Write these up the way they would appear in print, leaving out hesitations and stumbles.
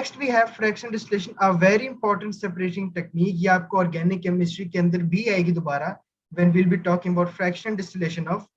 Next we have fraction distillation, a very important separating technique. ये आपको organic chemistry के अंदर भी आएगी दोबारा, when we'll be talking about fraction distillation of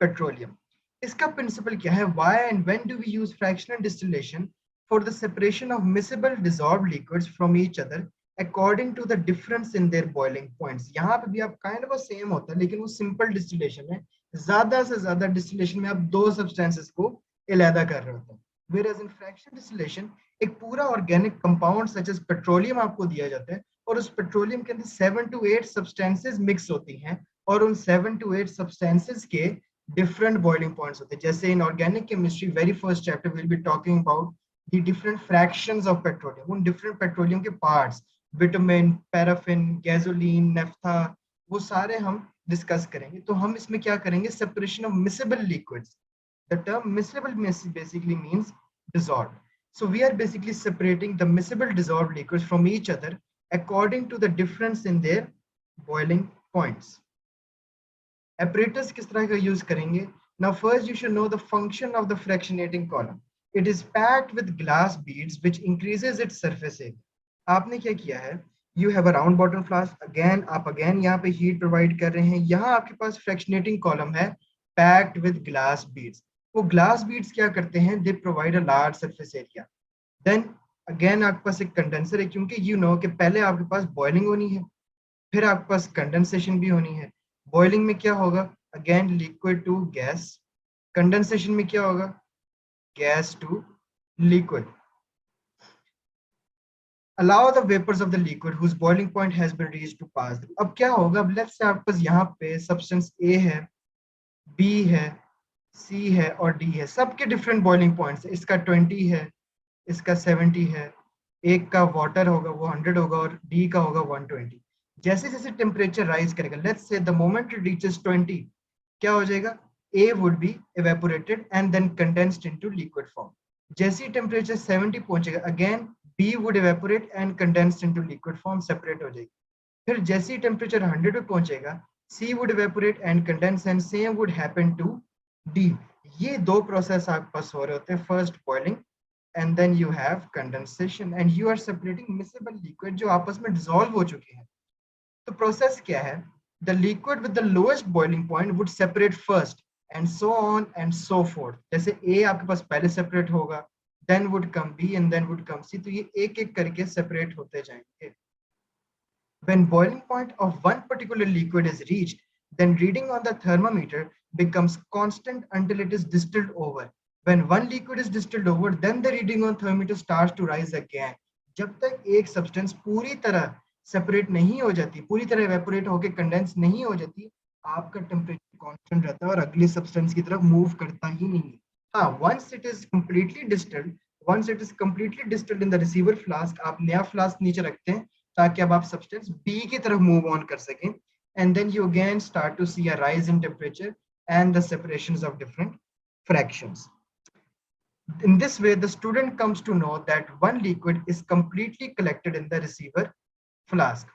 petroleum. इसका प्रिंसिपल क्या है? Why and when do we use fractional distillation? For the separation of miscible dissolved liquids from each other according to the difference in their boiling points. यहाँ पे भी आप kind of same होता है, लेकिन वो सिंपल डिस्टिलेशन है। ज्यादा से ज्यादा डिस्टिलेशन में आप दो सब्सटेंसेस को अलहदा कर रहे होते हैं। Whereas in fraction distillation एक पूरा organic compound such as petroleum आपको दिया जाता है, और उस पेट्रोलियम के अंदर 7 to 8 सब्सटेंसेस मिक्स होती हैं, और उन 7 to 8 सब्सटेंसेस के डिफरेंट बॉइलिंग पॉइंट्स होते हैं। जैसे in organic chemistry very first chapter will be talking about the different fractions of petroleum, उन डिफरेंट पेट्रोलियम के parts, bitumen, paraffin, gasoline, naphtha, वो सारे हम डिस्कस करेंगे। तो हम इसमें क्या करेंगे? Separation of miscible liquids. The term miscible basically means dissolved. So we are basically separating the miscible dissolved liquids from each other according to the difference in their boiling points. Apparatus किस तरह का use करेंगे? Now first you should know the function of the fractionating column. It is packed with glass beads which increases its surface area. आपने क्या किया है? You have a round bottom flask. Again आप यहाँ पे heat provide कर रहे हैं। यहाँ आपके पास fractionating column है packed with glass beads. वो ग्लास बीड्स क्या करते हैं? They provide a large surface area. Then again आपके पास एक कंडेंसर है, क्योंकि यू नो कि पहले आपके पास बॉइलिंग होनी है, फिर आपके पास कंडेंसेशन भी होनी है। बॉइलिंग में क्या होगा? Again liquid to gas. Condensation में क्या होगा? Gas to liquid. Allow the vapours of the liquid whose boiling point has been reached to pass through. अब क्या होगा? अब लेट्स से आपके पास यहाँ पे सब्सटेंस ए है, बी है, सी है और डी है, सबके डिफरेंट बॉइलिंग पॉइंट्स है। इसका 20 है, इसका 70 है, एक का वाटर होगा वो 100 होगा, और डी का होगा 120। जैसे जैसे टेम्परेचर राइज करेगा, let's say the moment it reaches 20, क्या हो जाएगा? A would be evaporated and then condensed into liquid form. जैसे ही टेम्परेचर 70 पहुंचेगा, again B would evaporate and condensed into liquid form, separate हो जाएगी। फिर जैसे ही टेम्परेचर 100 पे पहुंचेगा, C would evaporate and condense, and same would happen to D. ये दो प्रोसेस आपके पास हो रहे होते हैं, first boiling and then you have condensation, and you are separating miscible liquid जो आपस में dissolve हो चुके हैं। तो प्रोसेस क्या है? The liquid with the lowest boiling point would separate first and so on and so forth. जैसे A आपके पास पहले separate होगा, then would come B and then would come C, तो ये एक एक करके separate होते जाएंगे। When boiling point of one particular liquid is reached, then reading on the thermometer becomes constant until it is distilled over. When one liquid is distilled over, then the reading on thermometer starts to rise again. जब तक एक substance पूरी तरह separate नहीं हो जाती, पूरी तरह evaporate होकर कंडेंस नहीं हो जाती, आपका टेम्परेचर कांस्टेंट रहता है और अगली सब्सटेंस की तरफ मूव करता ही नहीं है। हाँ, once it is completely distilled in the receiver flask, आप नया फ्लास्क नीचे रखते हैं ताकि अब आप सब्सटेंस बी की तरफ मूव ऑन कर सकें, and then you again start to see a rise in temperature and the separations of different fractions. In this way, the student comes to know that one liquid is completely collected in the receiver flask.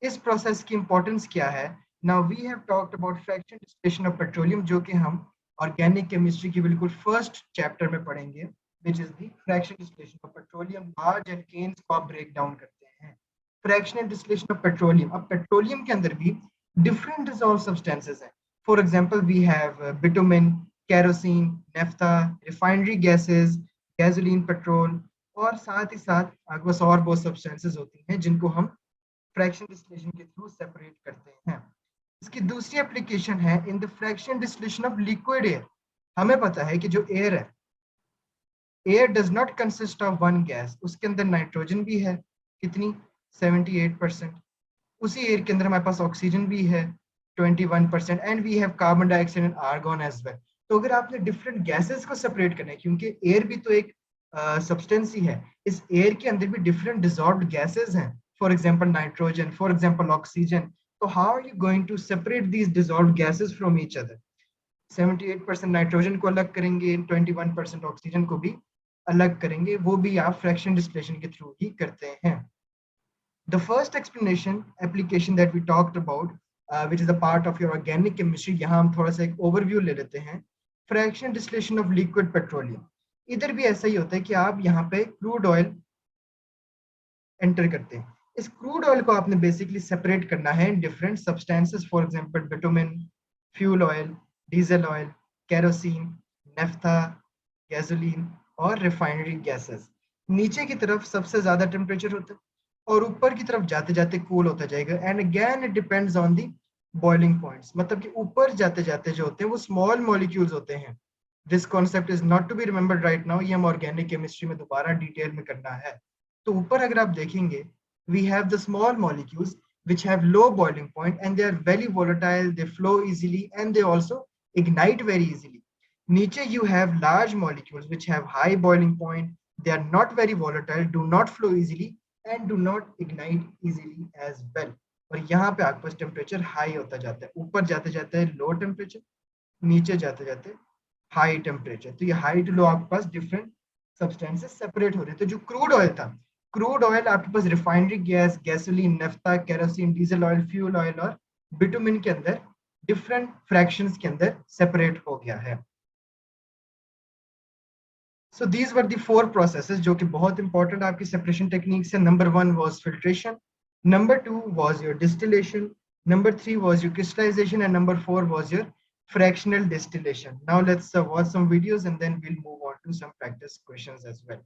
इस process की importance क्या है? Now we have talked about fraction distillation of petroleum, जो कि हम organic chemistry की बिल्कुल first chapter में पढ़ेंगे, which is the fraction distillation of petroleum. large alkanes को आप break down करते हैं। Fractional distillation of petroleum. अब पेट्रोलियम के अंदर भी डिफरेंट डिसॉल्व सब्सटेंसेस हैं। For example we have bitumen, kerosene, naphtha, refinery gases, gasoline, petrol, और साथ ही साथ आपके पास और बहुत सब्सटेंसेस होती हैं जिनको हम फ्रैक्शन डिस्टिलेशन के थ्रू सेपरेट करते हैं। इसकी दूसरी एप्लीकेशन है in the fraction distillation of liquid air. हमें पता है कि जो एयर है, air does not consist of one gas, उसके अंदर नाइट्रोजन भी है, कितनी? 78%। उसी एयर के अंदर हमारे पास ऑक्सीजन भी है 21%, and we have carbon dioxide and argon as well. तो अगर आपने डिफरेंट गैसेस को सेपरेट करना है, क्योंकि एयर भी तो एक सब्सटेंस ही है, इस एयर के अंदर भी डिफरेंट डिसॉल्व्ड गैसेस हैं, for example nitrogen, for example oxygen. तो how are you going to separate these dissolved gases from each other? 78% nitrogen को अलग करेंगे, 21% ऑक्सीजन को भी अलग करेंगे, वो भी आप फ्रैक्शन डिस्टिलेशन के थ्रू ही करते हैं। The first application that we talked about, which is a part of your organic chemistry, यहाँ हम थोड़ा सा एक overview ले लेते हैं। Fraction distillation of liquid petroleum। इधर भी ऐसा ही होता है कि आप यहाँ पे crude oil एंटर करते हैं। इस क्रूड ऑयल को आपने बेसिकली सेपरेट करना है in different substances, for example bitumen, fuel oil, diesel oil, kerosene, naphtha, gasoline और रिफाइनरी गैसेस। नीचे की तरफ सबसे ज्यादा टेम्परेचर होता है और ऊपर की तरफ जाते जाते कूल होता जाएगा। And again it depends on the boiling points, मतलब कि ऊपर जाते जाते जो होते हैं वो स्मॉल मॉलिक्यूल्स होते हैं। This concept is not to be remembered right now, ये हम ऑर्गेनिक केमिस्ट्री में दोबारा डिटेल में करना है। तो ऊपर अगर आप देखेंगे, we have the small molecules which have low boiling point and they are very volatile, they flow easily and they also ignite very easily. Niche you have large molecules which have high boiling point, they are not very volatile, do not flow easily and do not ignite easily as well. और यहाँ पे आपके पास temperature high होता जाता है, ऊपर जाते जाते लो टेम्परेचर, नीचे जाते जाते हाई टेम्परेचर। तो ये हाई टू लो आपके पास डिफरेंट सब्सटेंसेस सेपरेट हो रहे हैं। तो जो क्रूड ऑयल था, क्रूड ऑयल आपके पास refinery gas, gasoline, naphtha, kerosene, diesel oil, fuel oil और बिटुमिन के अंदर डिफरेंट फ्रैक्शंस के अंदर सेपरेट हो गया है। So these were the four processes जो कि बहुत important आपकी separation techniques है। Number 1 was filtration, number 2 was your distillation, number 3 was your crystallization, and number 4 was your fractional distillation. Now let's watch some videos and then we'll move on to some practice questions as well.